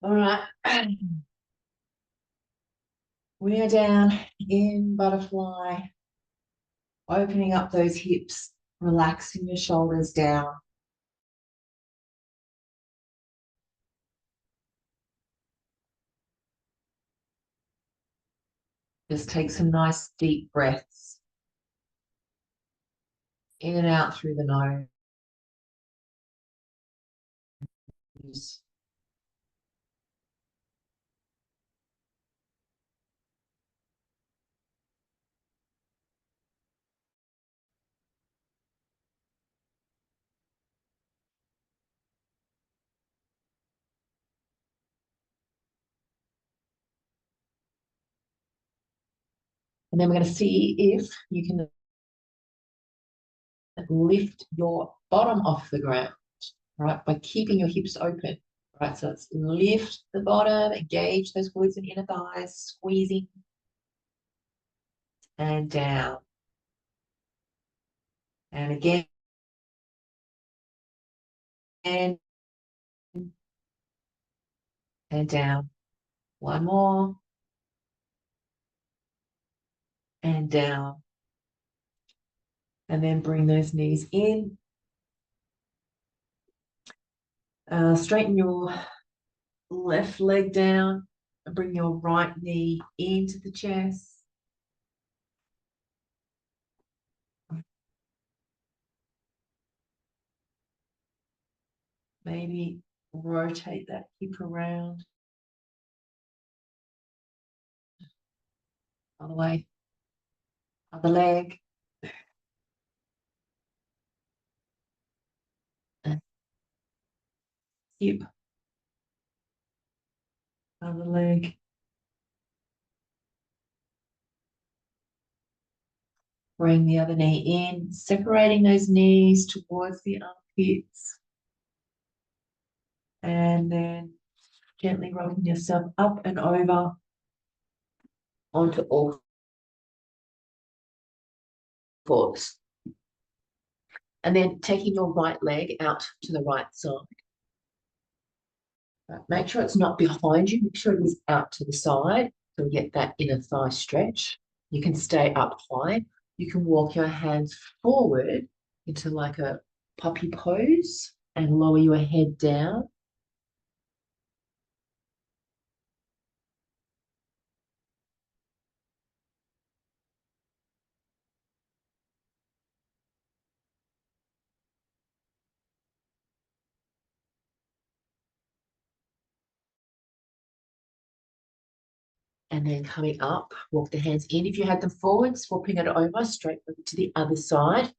All right. We are down in butterfly, opening up those hips, relaxing your shoulders down. Just take some nice deep breaths in and out through the nose. And then we're going to see if you can lift your bottom off the ground, right, by keeping your hips open. Right, so let's lift the bottom, engage those glutes and inner thighs, squeezing and down. And again, and down. One more. And down. And then bring those knees in. Straighten your left leg down and bring your right knee into the chest. Maybe rotate that hip around. Other way. Other leg. And hip. Other leg. Bring the other knee in, separating those knees towards the armpits. And then gently rocking yourself up and over onto all fours. And then taking your right leg out to the right side. Make sure it's not behind you. Make sure it is out to the side so we get that inner thigh stretch. You can stay up high. You can walk your hands forward into like a puppy pose and lower your head down. And then coming up, walk the hands in. If you had them forward, swapping it over straight over to the other side.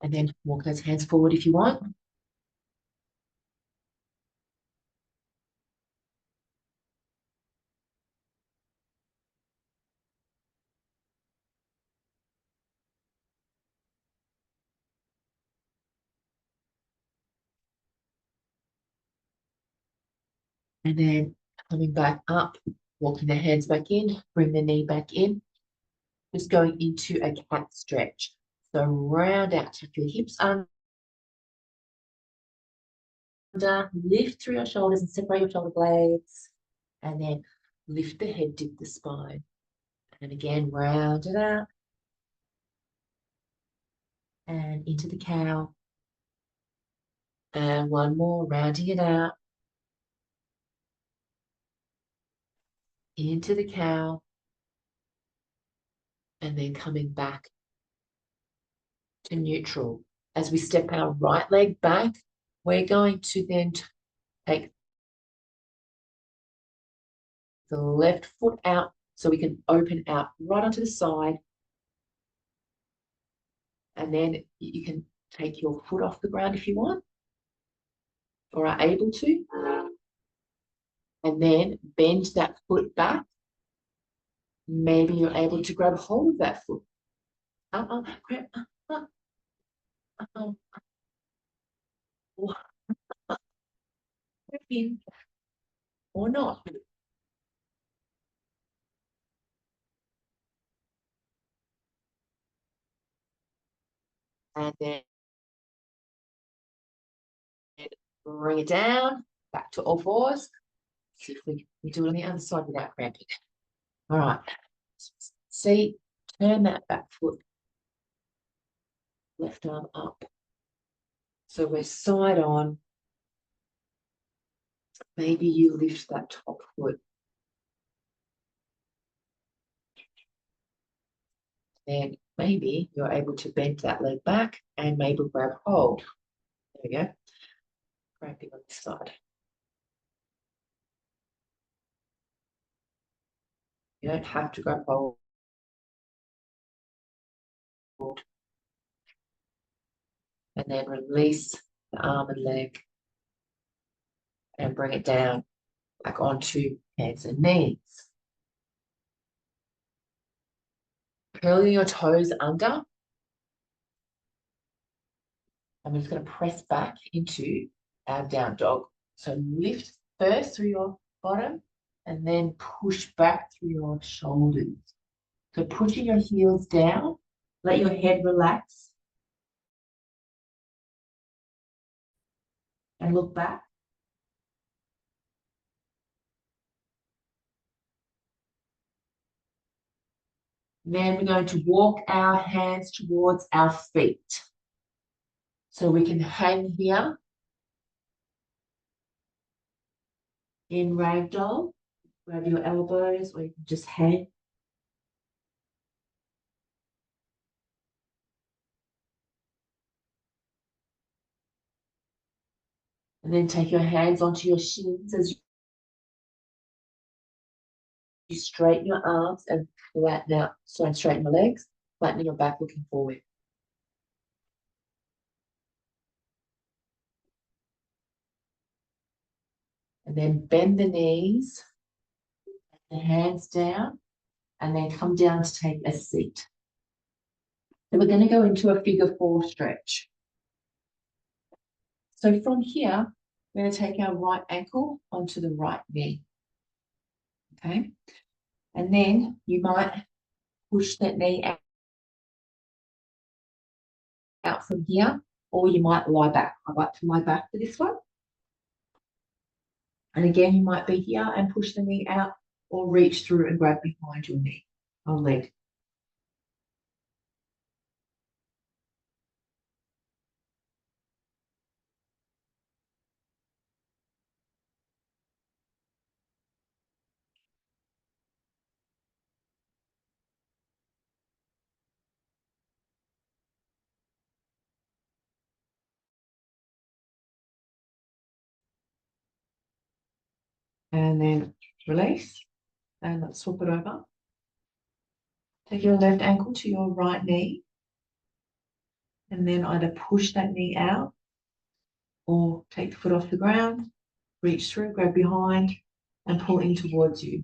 And then walk those hands forward if you want. And then coming back up, walking the hands back in, bring the knee back in. Just going into a cat stretch. So round out, tuck your hips under, lift through your shoulders and separate your shoulder blades. And then lift the head, dip the spine. And again, round it out. And into the cow. And one more, rounding it out. Into the cow. And then coming back to neutral. As we step our right leg back, we're going to then take the left foot out so we can open out right onto the side. And then you can take your foot off the ground if you want or are able to. And then bend that foot back. Maybe you're able to grab hold of that foot. Grab, grab in or not. And then bring it down, back to all fours. see if we do it on the other side without cramping. All right. See, turn that back foot, left arm up. So we're side on. Maybe you lift that top foot. Then maybe you're able to bend that leg back and maybe grab hold. There we go. Cramping on this side. You don't have to grab hold. And then release the arm and leg and bring it down back onto hands and knees. Curling your toes under. I'm just going to press back into our down dog. So lift first through your bottom and then push back through your shoulders. So pushing your heels down, let your head relax and look back. Then we're going to walk our hands towards our feet. So we can hang here in ragdoll. Grab your elbows or you can just hang. And then take your hands onto your shins as you straighten your arms and flatten out. So straighten your legs, flattening your back, looking forward. And then bend the knees, the hands down, and then come down to take a seat. So we're going to go into a figure 4 stretch. So from here, we're going to take our right ankle onto the right knee. Okay. And then you might push that knee out from here, or you might lie back. I like to lie back for this one. And again, you might be here and push the knee out or reach through and grab behind your knee or leg. And then release. And let's swap it over. Take your left ankle to your right knee. And then either push that knee out or take the foot off the ground, reach through, grab behind, and pull in towards you.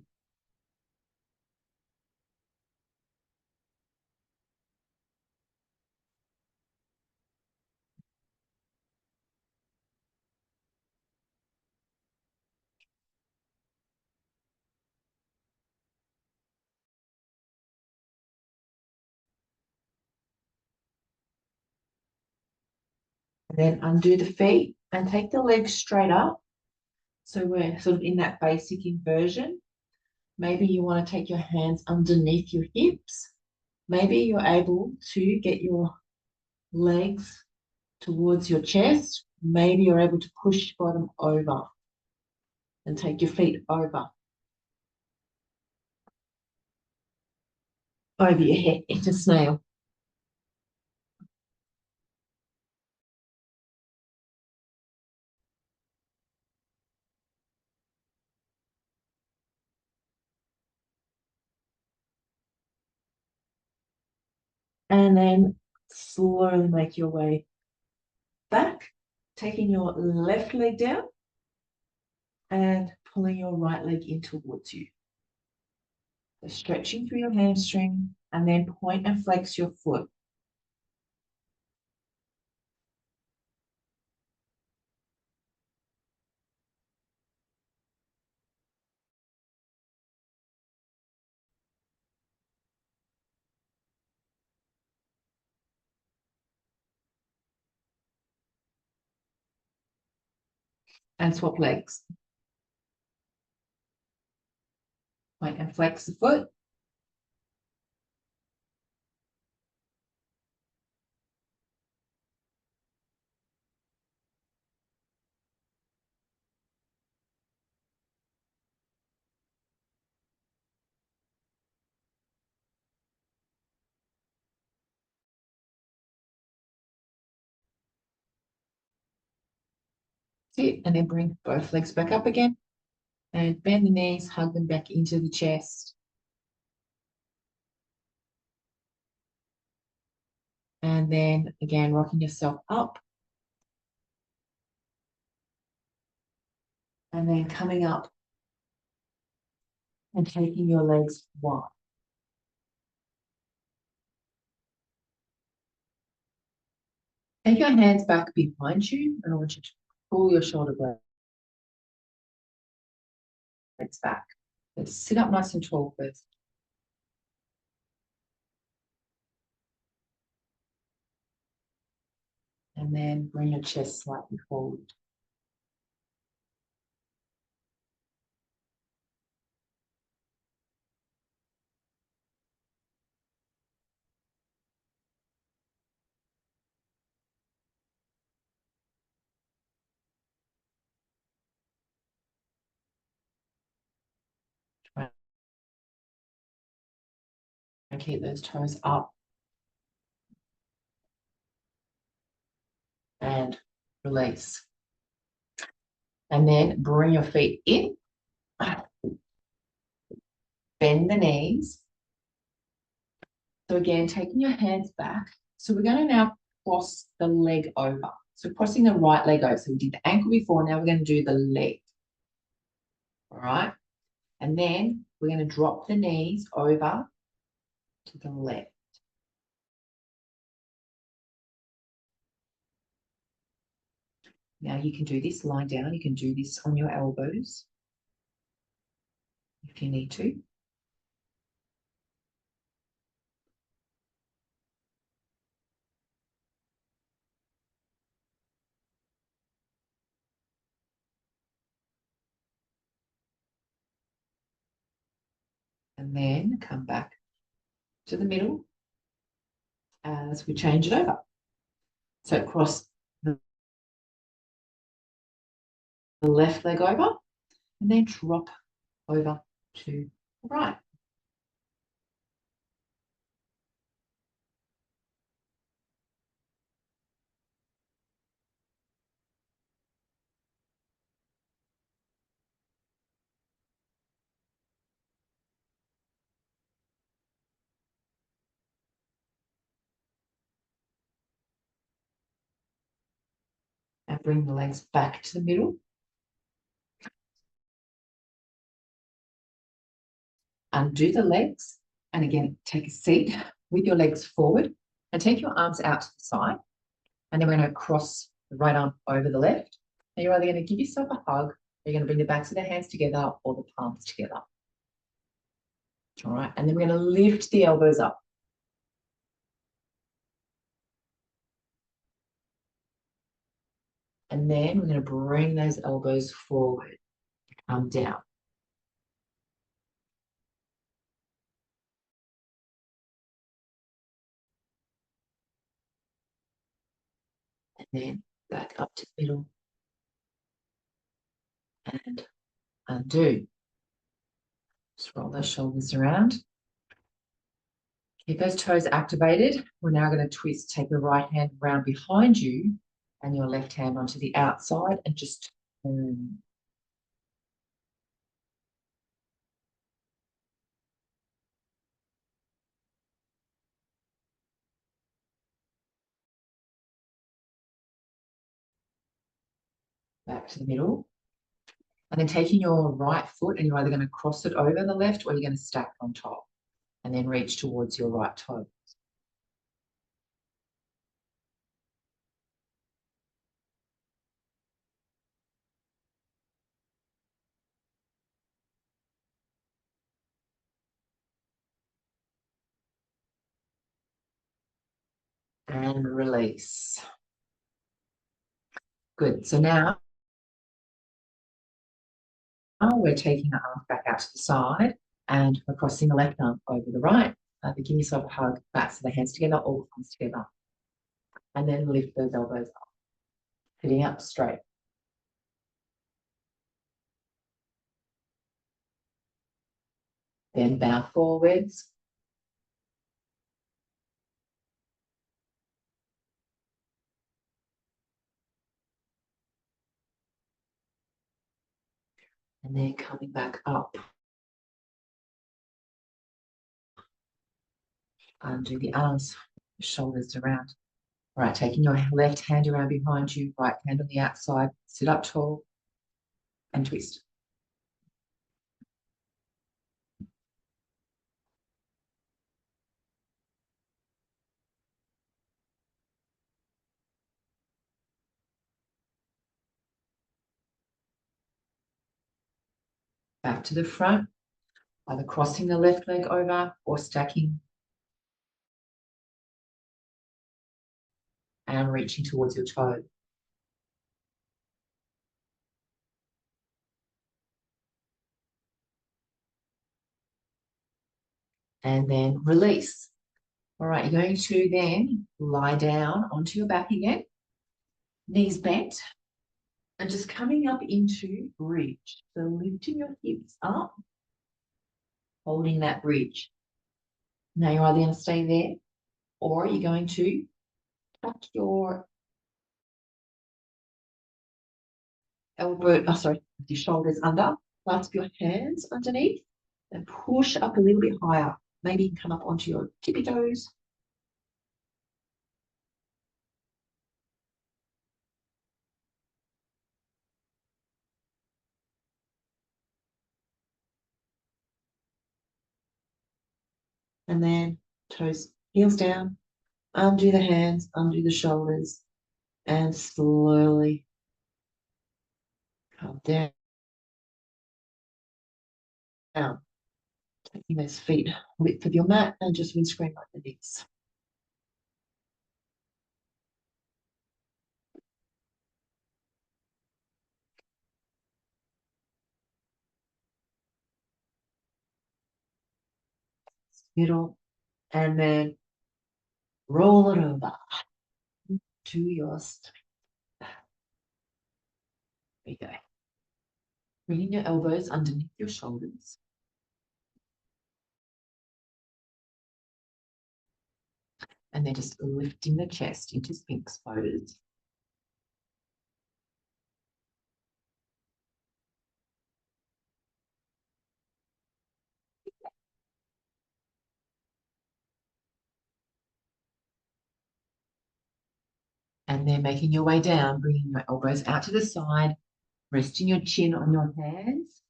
And then undo the feet and take the legs straight up. So we're sort of in that basic inversion. Maybe you want to take your hands underneath your hips. Maybe you're able to get your legs towards your chest. Maybe you're able to push your bottom over and take your feet over your head into snail. And then slowly make your way back, taking your left leg down and pulling your right leg in towards you. So stretching through your hamstring and then point and flex your foot. And swap legs. Point and flex the foot. Sit, and then bring both legs back up again. And bend the knees, hug them back into the chest. And then again, rocking yourself up. And then coming up and taking your legs wide. Take your hands back behind you, and I want you to pull your shoulder blades back. Let's sit up nice and tall first. And then bring your chest slightly forward. Try and keep those toes up. And release. And then bring your feet in. Bend the knees. So again, taking your hands back. So we're going to now cross the leg over. So crossing the right leg over. So we did the ankle before. Now we're going to do the leg. All right. And then we're going to drop the knees over to the left. Now you can do this lying down. You can do this on your elbows if you need to. And then come back to the middle as we change it over. So cross the left leg over and then drop over to the right. And bring the legs back to the middle. Undo the legs. And again, take a seat with your legs forward and take your arms out to the side. And then we're going to cross the right arm over the left. And you're either going to give yourself a hug, or you're going to bring the backs of the hands together or the palms together. All right. And then we're going to lift the elbows up. And then we're going to bring those elbows forward, come down. And then back up to the middle. And undo. Just roll those shoulders around. Keep those toes activated. We're now going to twist, take your right hand round behind you and your left hand onto the outside and just turn. Back to the middle. And then taking your right foot and you're either going to cross it over the left or you're going to stack on top and then reach towards your right toe. And release. Good. So now we're taking the arms back out to the side And we're crossing the left arm over the right. Give yourself a hug, back so the hands together, all comes together. And then lift those elbows up, sitting up straight. Then bow forwards. And then coming back up. Undo the arms, shoulders around. All right, taking your left hand around behind you, right hand on the outside, sit up tall and twist. Back to the front, either crossing the left leg over or stacking and reaching towards your toe. And then release. All right, you're going to then lie down onto your back again, knees bent, and just coming up into bridge. So lifting your hips up, holding that bridge. Now you're either going to stay there or you're going to tuck your your shoulders under, clasp your hands underneath, and push up a little bit higher. Maybe you can come up onto your tippy toes. And then toes, heels down, undo the hands, undo the shoulders, and slowly come down. Taking those feet width of your mat and just windscreen like the knees. Middle, and then roll it over to your stomach. There you go. Bringing your elbows underneath your shoulders. And then just lifting the chest into Sphinx pose. And then making your way down, bringing your elbows out to the side, resting your chin on your hands.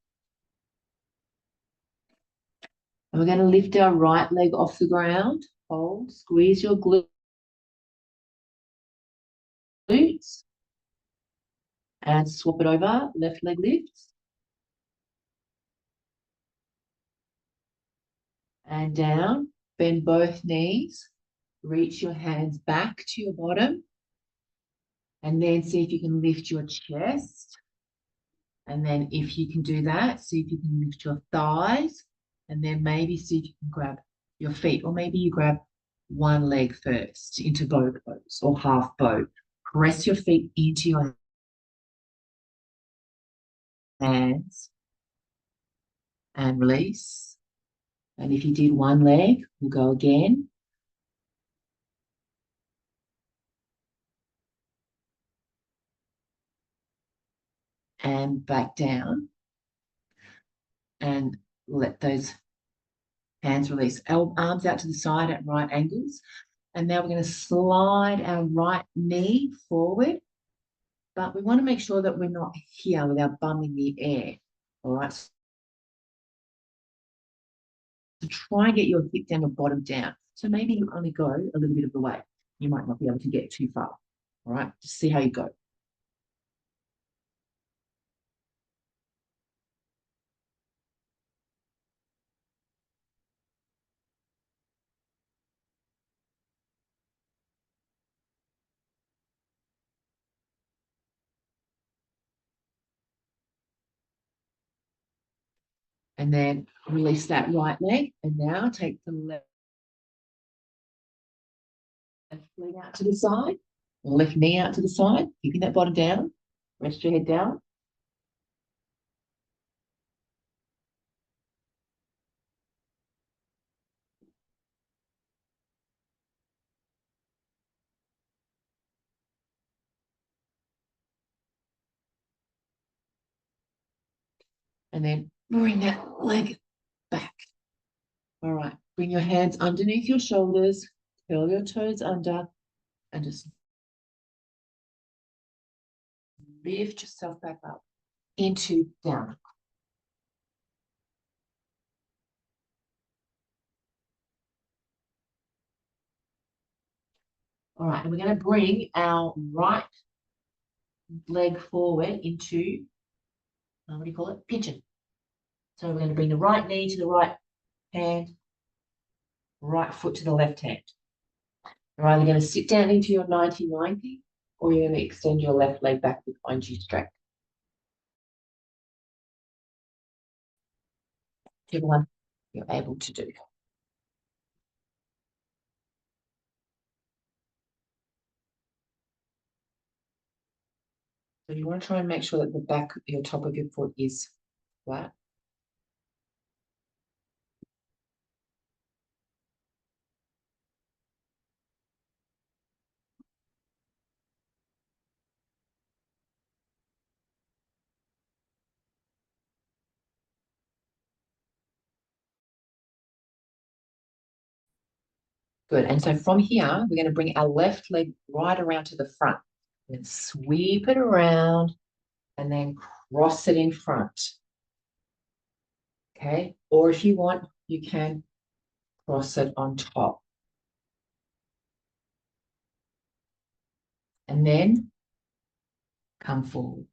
And we're going to lift our right leg off the ground. Hold, squeeze your glutes. And swap it over, left leg lifts. And down, bend both knees. Reach your hands back to your bottom. And then see if you can lift your chest. And then if you can do that, see if you can lift your thighs. And then maybe see if you can grab your feet. Or maybe you grab one leg first into bow pose or half bow. Press your feet into your hands and release. And if you did one leg, we'll go again. And back down. And let those hands release. Arms out to the side at right angles. And now we're going to slide our right knee forward. But we want to make sure that we're not here with our bum in the air. All right. So try and get your hip down or bottom down. So maybe you only go a little bit of the way. You might not be able to get too far. All right. Just see how you go. And then release that right leg. And now take the left leg out to the side, left knee out to the side, keeping that bottom down. Rest your head down. And then bring that leg back. All right. Bring your hands underneath your shoulders, curl your toes under, and just lift yourself back up into down. All right, and we're going to bring our right leg forward into, what do you call it? Pigeon. So we're going to bring the right knee to the right hand, right foot to the left hand. You're either going to sit down into your 90-90 or you're going to extend your left leg back behind you straight. Whichever one you're able to do. So you want to try and make sure that the back of your top of your foot is flat. Good. And so from here, we're going to bring our left leg right around to the front and sweep it around and then cross it in front. Okay. Or if you want, you can cross it on top. And then come forward.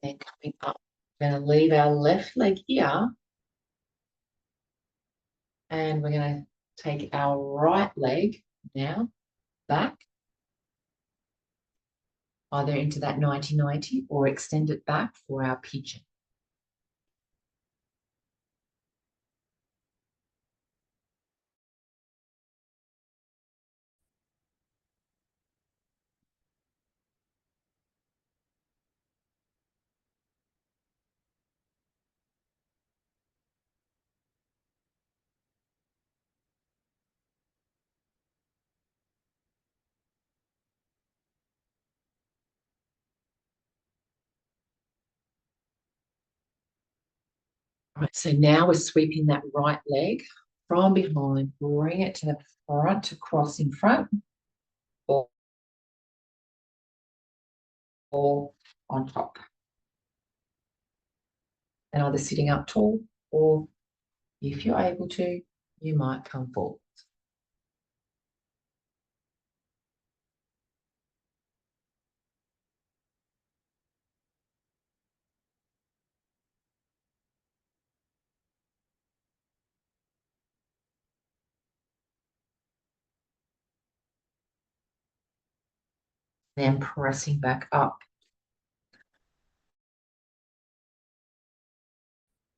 Then coming up, we're going to leave our left leg here. And we're going to take our right leg now back, either into that 90-90 or extend it back for our pigeon. All right, so now we're sweeping that right leg from behind, bring it to the front to cross in front or on top. And either sitting up tall or if you're able to, you might come forward. Then pressing back up.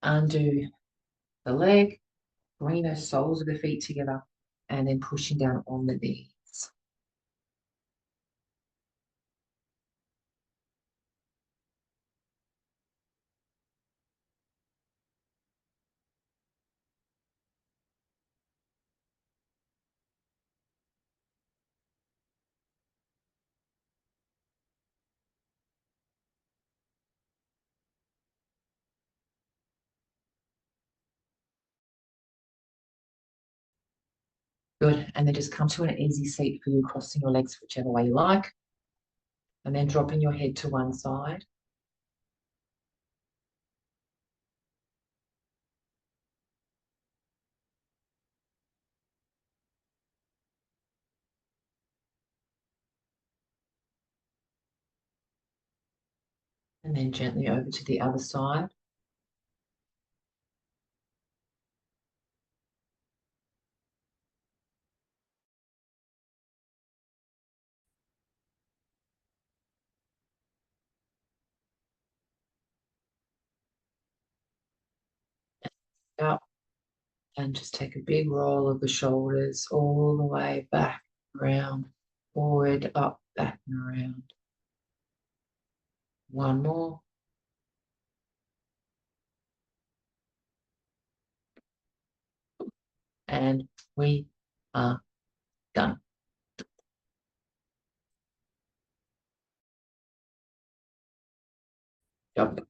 Undo the leg, bring those soles of the feet together, and then pushing down on the knees. Good. And then just come to an easy seat for you, crossing your legs whichever way you like. And then dropping your head to one side. And then gently over to the other side. Up and just take a big roll of the shoulders all the way back, around, forward, up, back and around. One more. And we are done. Job.